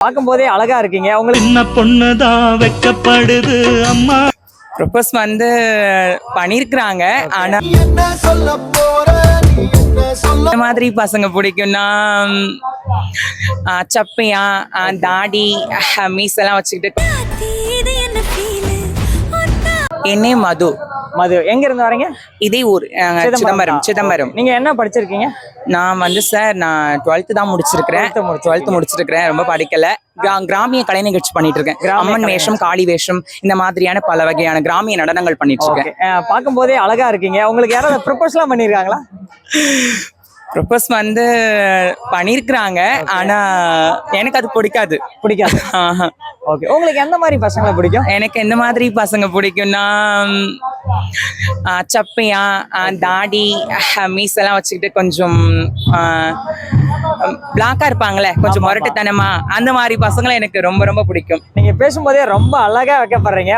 பார்க்கும்போதே அழகா இருக்கீங்க. உங்களுக்கு சின்ன பொண்ணுதான் வெக்கப்படுது அம்மா. ப்ரொபோஸ் வந்து பண்ணியிருக்கிறாங்க. ஆனா இந்த மாதிரி பசங்க பிடிக்கும்னா சப்பையா தாடி மீசெல்லாம் வச்சுக்கிட்டு. என்னே மது. மது எங்க இருந்து வரீங்க? இதே ஊர் சிதம்பரம். நீங்க என்ன படிச்சிருக்கீங்க? நான் வந்து சார் நான் 12th தான் முடிச்சிருக்கிறேன். 12th முடிச்சிருக்கிறேன். ரொம்ப படிக்கல. கிராமிய கலை நிகழ்ச்சி பண்ணிட்டு இருக்கேன். அம்மன் வேஷம், காளி வேஷம், இந்த மாதிரியான பல வகையான கிராமிய நடனங்கள் பண்ணிட்டு இருக்கேன். பார்க்கும்போதே அழகா இருக்கீங்க. உங்களுக்கு யாராவது ப்ரொபோஸ்லாம் பண்ணிருக்காங்களா? ப்ரொபோஸ் வந்து பண்ணியிருக்கிறாங்க. ஆனா எனக்கு அது பிடிக்காது. ஓகே, உங்களுக்கு எந்த மாதிரி பசங்களை பிடிக்கும்? எனக்கு எந்த மாதிரி பசங்க பிடிக்கும்னா சப்பையா தாடி மீசெல்லாம் வச்சுக்கிட்டு கொஞ்சம் பிளாக்கா இருப்பாங்களே, கொஞ்சம் முரட்டுத்தனமா, அந்த மாதிரி பசங்களை எனக்கு ரொம்ப ரொம்ப பிடிக்கும். நீங்க பேசும்போதே ரொம்ப அழகா வைக்கப்படுறீங்க.